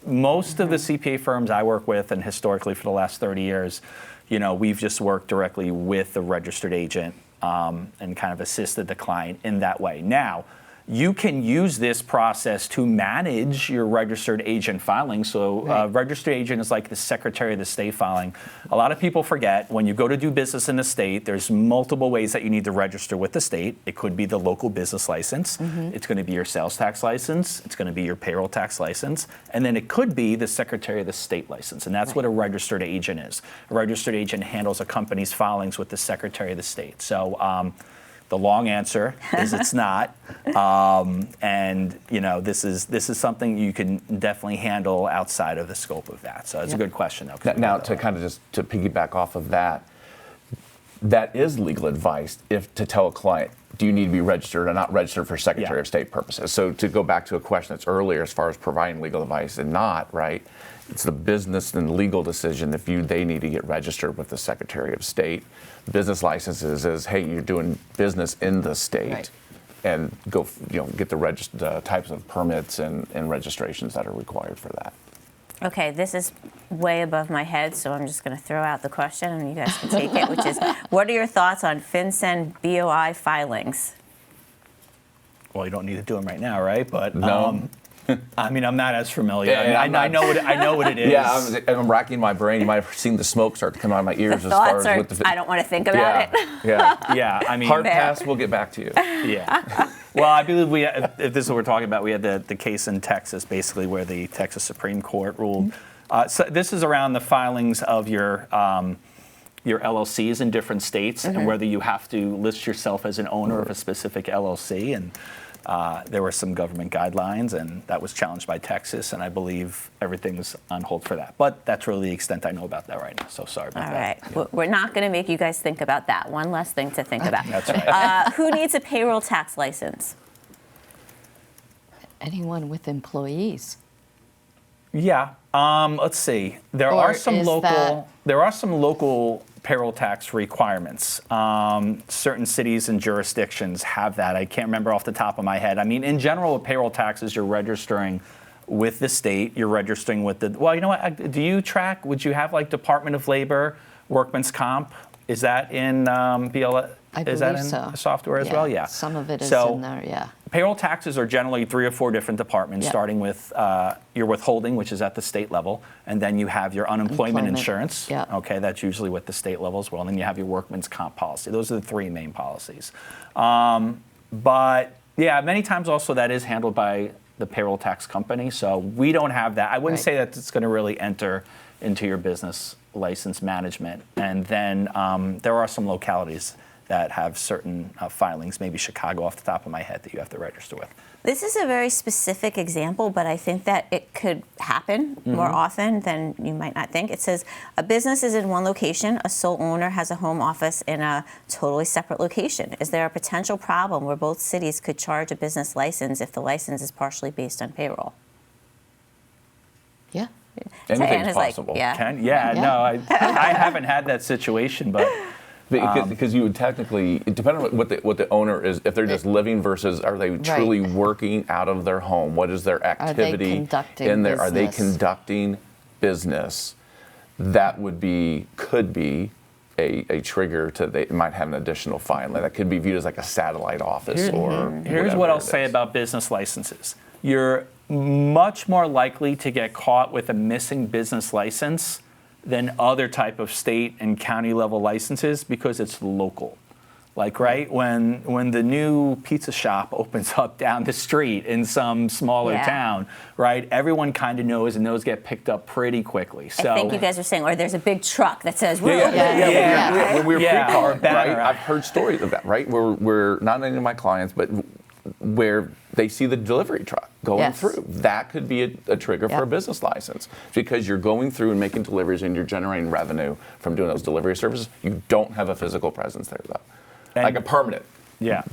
most of the CPA firms I work with, and historically for the last 30 years, we've just worked directly with the registered agent and kind of assisted the client in that way. Now, you can use this process to manage your registered agent filing. So registered agent is like the Secretary of the State filing. A lot of people forget when you go to do business in the state, there's multiple ways that you need to register with the state. It could be the local business license. It's going to be your sales tax license. It's going to be your payroll tax license. And then it could be the Secretary of the State license. And that's what a registered agent is. A registered agent handles a company's filings with the Secretary of the State. So the long answer is it's not, and this is something you can definitely handle outside of the scope of that. So it's a good question, though. Now, to kind of just to piggyback off of that, that is legal advice to tell a client, do you need to be registered or not registered for Secretary of State purposes? So to go back to a question that's earlier, as far as providing legal advice and not, right? It's the business and legal decision if they need to get registered with the Secretary of State. Business licenses is, hey, you're doing business in the state, and go, get the types of permits and registrations that are required for that. Okay, this is way above my head, so I'm just going to throw out the question, and you guys can take it, which is, what are your thoughts on FinCEN BOI filings? Well, you don't need to do them right now, right? But no. I'm not as familiar. I know what it is. Yeah, I'm racking my brain. You might have seen the smoke start to come out of my ears. I don't want to think about it. Yeah. Hard pass. We'll get back to you. Yeah. Well, I believe if this is what we're talking about, we had the case in Texas, basically, where the Texas Supreme Court ruled. So this is around the filings of your LLCs in different states, and whether you have to list yourself as an owner of a specific LLC. And there were some government guidelines, and that was challenged by Texas, and I believe everything's on hold for that. But that's really the extent I know about that right now, so sorry about that. All right. We're not going to make you guys think about that. One less thing to think about. That's right. Who needs a payroll tax license? Anyone with employees. Yeah. Let's see. There are some local payroll tax requirements. Certain cities and jurisdictions have that. I can't remember off the top of my head. In general, with payroll taxes, you're registering with the state. You're registering with the. Well, you know what? Do you track? Would you have like Department of Labor, Workman's Comp? Is that in BLS? I believe is that in so. Software as well? Yeah. Some of it is in there. Yeah. Payroll taxes are generally 3 or 4 different departments, starting with your withholding, which is at the state level, and then you have your unemployment insurance. Yeah. Okay, that's usually with the state level as well, and then you have your workman's comp policy. Those are the 3 main policies. But yeah, many times also that is handled by the payroll tax company, so we don't have that. I wouldn't say that it's going to really enter into your business license management. And then there are some localities that have certain filings, maybe Chicago off the top of my head, that you have to register with. This is a very specific example, but I think that it could happen more often than you might not think. It says a business is in one location, a sole owner has a home office in a totally separate location. Is there a potential problem where both cities could charge a business license if the license is partially based on payroll? Yeah. Anything's possible. Like, No, I haven't had that situation, but. Because you would technically, depending on what the owner is, if they're just living versus are they truly working out of their home? What is their activity in there? Are they conducting business? That could be a trigger to they might have an additional fine. That could be viewed as like a satellite office Here's what I'll say about business licenses. You're much more likely to get caught with a missing business license than other type of state and county level licenses because it's local. Like, right, when the new pizza shop opens up down the street in some smaller town, right, everyone kind of knows, and those get picked up pretty quickly. So I think you guys are saying, or there's a big truck that says, when we were pre-card, right, right? I've heard stories of that, right, where not any of my clients, but where they see the delivery truck going through. That could be a trigger for a business license because you're going through and making deliveries and you're generating revenue from doing those delivery services. You don't have a physical presence there, though. Like a permanent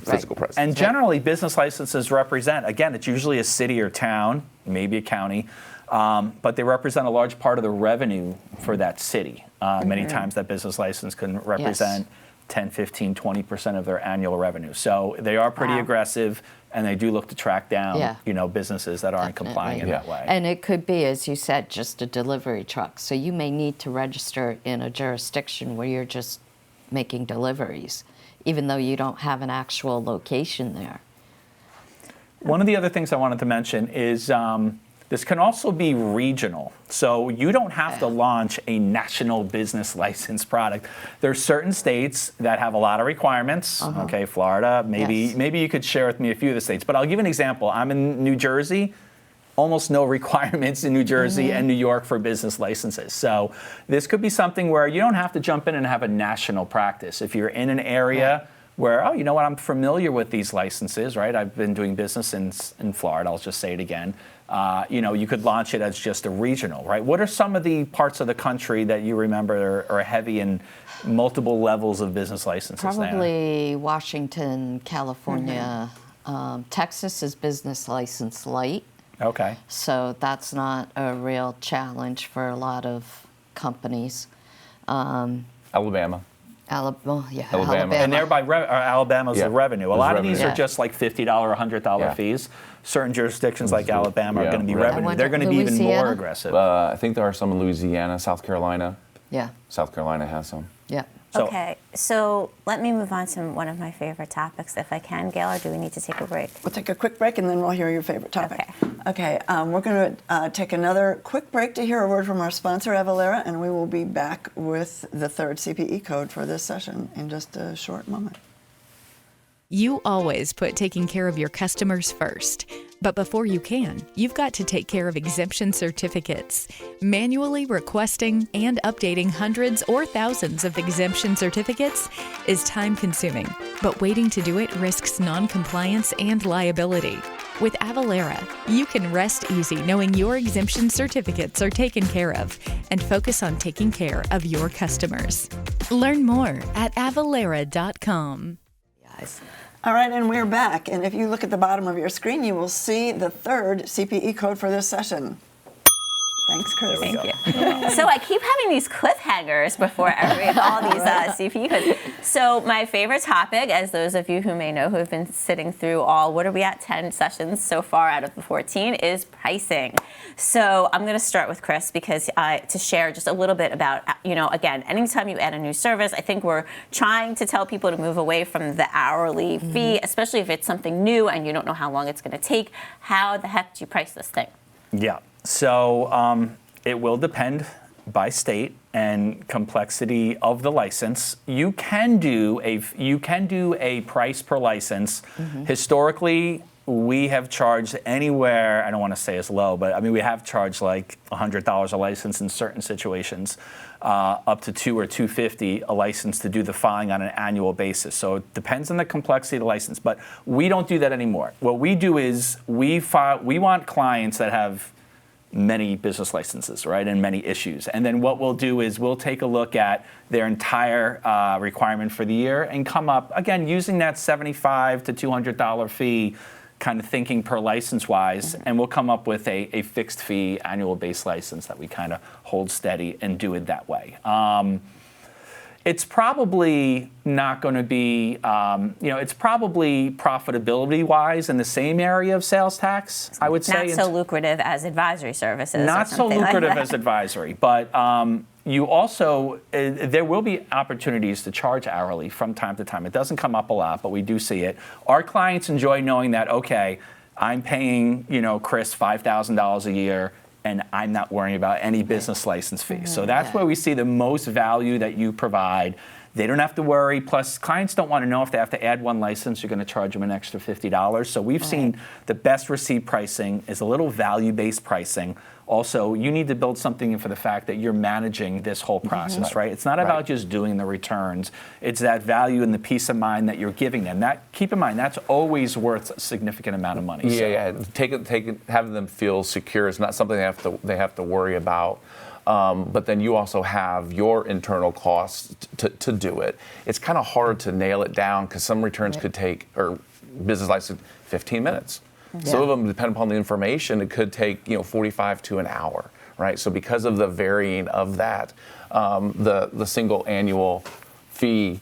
physical presence. And generally, business licenses represent, again, it's usually a city or town, maybe a county, but they represent a large part of the revenue for that city. Many times that business license can represent 10, 15, 20% of their annual revenue. So they are pretty aggressive, and they do look to track down, businesses that aren't complying in that way. And it could be, as you said, just a delivery truck. So you may need to register in a jurisdiction where you're just making deliveries, even though you don't have an actual location there. One of the other things I wanted to mention is this can also be regional. So you don't have to launch a national business license product. There's certain states that have a lot of requirements. Okay, Florida, maybe you could share with me a few of the states. But I'll give an example. I'm in New Jersey. Almost no requirements in New Jersey and New York for business licenses. So this could be something where you don't have to jump in and have a national practice. If you're in an area where, oh, you know what, I'm familiar with these licenses, right? I've been doing business in Florida, I'll just say it again. You could launch it as just a regional, right? What are some of the parts of the country that you remember are heavy in multiple levels of business licenses? Probably Washington, California. Texas is business license light. Okay. So that's not a real challenge for a lot of companies. Alabama. Alabama. And thereby Alabama's the revenue. A lot of these revenue. are just like $50 or $100 fees. Certain jurisdictions like Alabama are going to be revenue. They're going to be even more aggressive. I think there are some in Louisiana, South Carolina. Yeah. South Carolina has some. Yeah. Okay, so let me move on to one of my favorite topics, if I can, Gail, or do we need to take a break? We'll take a quick break and then we'll hear your favorite topic. Okay, we're going to take another quick break to hear a word from our sponsor, AVALARA, and we will be back with the third CPE code for this session in just a short moment. You always put taking care of your customers first. But before you can, you've got to take care of exemption certificates. Manually requesting and updating hundreds or thousands of exemption certificates is time-consuming, but waiting to do it risks non-compliance and liability. With AVALARA, you can rest easy knowing your exemption certificates are taken care of and focus on taking care of your customers. Learn more at avalara.com. All right, and we're back. And if you look at the bottom of your screen, you will see the third CPE code for this session. Thanks, Chris. Thank you. So I keep having these cliffhangers before all these CPE codes. So my favorite topic, as those of you who may know who have been sitting through what are we at, 10 sessions so far out of the 14, is pricing. So I'm going to start with Chris because to share just a little bit about, again, anytime you add a new service, I think we're trying to tell people to move away from the hourly fee, especially if it's something new and you don't know how long it's going to take. How the heck do you price this thing? Yeah. So it will depend by state and complexity of the license. You can do a price per license. Historically, we have charged anywhere, I don't want to say as low, but I mean we have charged like $100 a license in certain situations, up to $200 or $250 a license to do the filing on an annual basis. So it depends on the complexity of the license, but we don't do that anymore. What we do is we want clients that have many business licenses, right, and many issues. And then what we'll do is we'll take a look at their entire requirement for the year and come up, again, using that $75 to $200 fee, kind of thinking per license-wise, and we'll come up with a fixed fee annual base license that we kind of hold steady and do it that way. It's probably not going to be, it's probably profitability-wise in the same area of sales tax, I would say. Not so lucrative as advisory services. Not so lucrative as advisory, but you also, there will be opportunities to charge hourly from time to time. It doesn't come up a lot, but we do see it. Our clients enjoy knowing that, okay, I'm paying, Chris $5,000 a year, and I'm not worrying about any business license fee. So that's where we see the most value that you provide. They don't have to worry. Plus, clients don't want to know if they have to add one license, you're going to charge them an extra $50. So we've seen the best receipt pricing is a little value-based pricing. Also, you need to build something in for the fact that you're managing this whole process, right? It's not about just doing the returns. It's that value and the peace of mind that you're giving them. Keep in mind, that's always worth a significant amount of money. Having them feel secure is not something they have to worry about. But then you also have your internal costs to do it. It's kind of hard to nail it down because some returns could take, or business license, 15 minutes. Some of them, depend upon the information, it could take 45 to an hour, right? So because of the varying of that, the single annual fee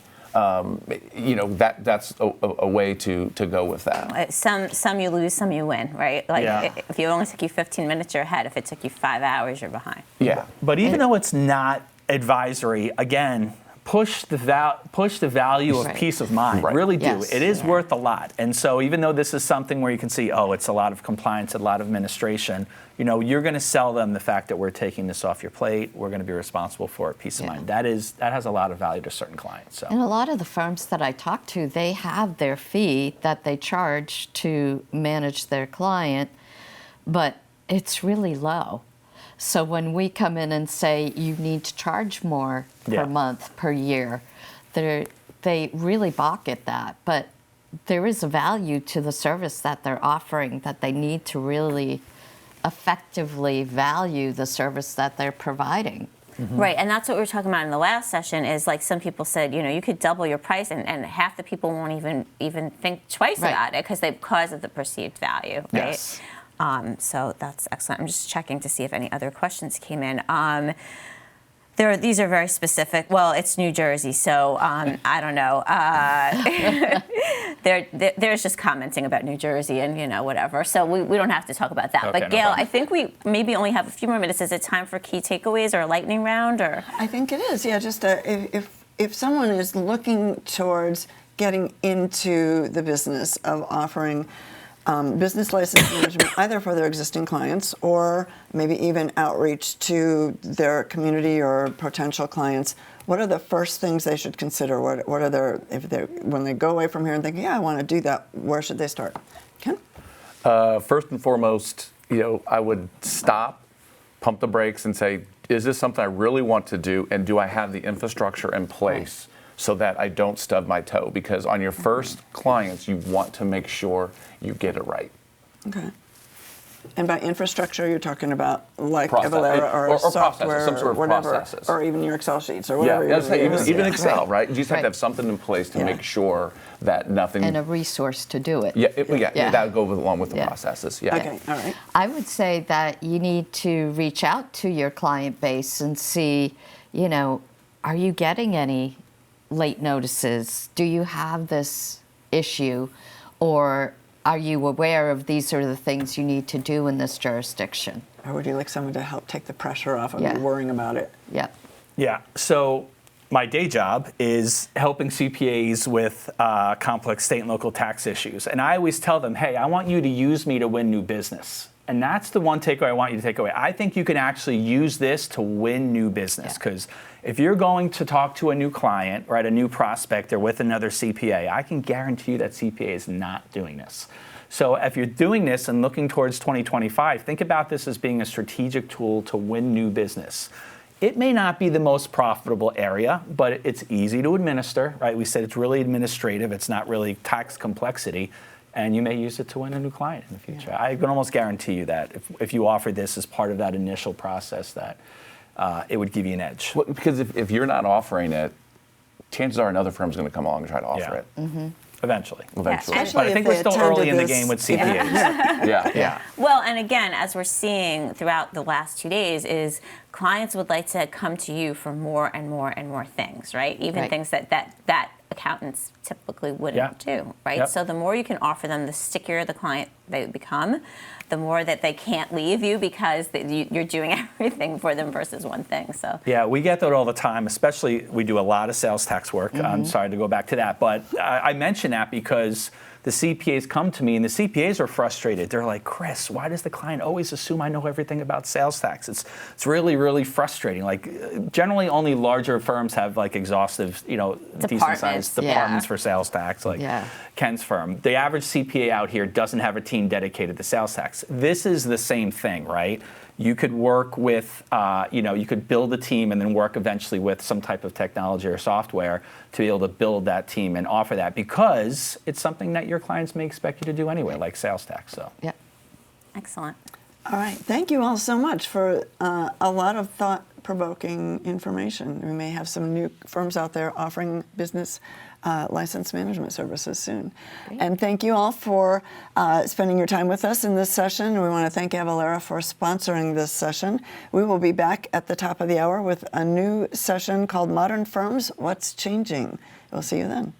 that's a way to go with that. Some you lose, some you win, right? Like Yeah. if it only took you 15 minutes, you're ahead. If it took you 5 hours, you're behind. Yeah. But even though it's not advisory, again, push the value of Right. peace of mind. Right. Really do. Yes. It is worth a lot. And so even though this is something where you can see, oh, it's a lot of compliance, a lot of administration, you're going to sell them the fact that we're taking this off your plate. We're going to be responsible for it. Peace of mind. That has a lot of value to certain clients. So. And a lot of the firms that I talk to, they have their fee that they charge to manage their client, but it's really low. So when we come in and say you need to charge more Yeah. per month, per year, they really balk at that. But there is a value to the service that they're offering, that they need to really effectively value the service that they're providing. Right, and that's what we were talking about in the last session. Is like some people said, you could double your price, and half the people won't even think twice Right. about it because of the perceived value. Right. Yes. So that's excellent. I'm just checking to see if any other questions came in. These are very specific. Well, it's New Jersey, so I don't know. There's just commenting about New Jersey and whatever. So we don't have to talk about that. Okay, But no Gail, problem. I think we maybe only have a few more minutes. Is it time for key takeaways or a lightning round or? I think it is. Yeah, just if someone is looking towards getting into the business of offering business license management either for their existing clients or maybe even outreach to their community or potential clients, what are the first things they should consider? What are when they go away from here and think, yeah, I want to do that, where should they start? Ken? First and foremost, I would stop, pump the brakes, and say, is this something I really want to do, and do I have the infrastructure in place so that I don't stub my toe? Because on your first clients, you want to make sure you get it right. Okay. And by infrastructure, you're talking about like Process. AVALARA or Or processes, software some sort of or whatever, processes. or even your Excel sheets or Yeah, whatever. even Yeah. Excel, right? You just have Right. to have something in place to Yeah. make sure that nothing. And a resource to do it. Yeah, that would go along with the Yeah. processes. Yeah. Okay, all right. I would say that you need to reach out to your client base and see, are you getting any late notices? Do you have this issue? Or are you aware of these are the things you need to do in this jurisdiction? Or would you like someone to help take the pressure off of Yeah. you worrying about it? Yeah. Yeah. So my day job is helping CPAs with complex state and local tax issues. And I always tell them, hey, I want you to use me to win new business. And that's the one takeaway I want you to take away. I think you can actually use this to win new business, because if you're going to talk to a new client, right, a new prospect, or with another CPA, I can guarantee you that CPA is not doing this. So if you're doing this and looking towards 2025, think about this as being a strategic tool to win new business. It may not be the most profitable area, but it's easy to administer, right? We said it's really administrative. It's not really tax complexity. And you may use it to win a new client in the future. I can almost guarantee you that if you offer this as part of that initial process, that it would give you an edge. Well, because if you're not offering it, chances are another firm's going to come along and try to offer it. Eventually. Eventually. Especially But I if think they we're still attended early in the this- game with CPAs. Yeah. Well, and again, as we're seeing throughout the last 2 days, is clients would like to come to you for more and more and more things, right? Even Right. things that accountants typically wouldn't do, right? Yep. So the more you can offer them, the stickier the client they become, the more that they can't leave you because you're doing everything for them versus one thing. So Yeah, we get that all the time, especially we do a lot of sales tax work. I'm sorry to go back to that, but I mention that because the CPAs come to me and the CPAs are frustrated. They're like, Chris, why does the client always assume I know everything about sales tax? It's really, really frustrating. Like generally only larger firms have like exhaustive, decent sized Yeah. departments for sales tax, like Ken's firm. The average CPA out here doesn't have a team dedicated to sales tax. This is the same thing, right? You could work with, you could build a team and then work eventually with some type of technology or software to be able to build that team and offer that, because it's something that your clients may expect you to do anyway, like sales tax. So. Yeah. excellent. All right. Thank you all so much for a lot of thought-provoking information. We may have some new firms out there offering business license management services soon. Great. And thank you all for spending your time with us in this session. We want to thank AVALARA for sponsoring this session. We will be back at the top of the hour with a new session called Modern Firms, What's Changing? We'll see you then.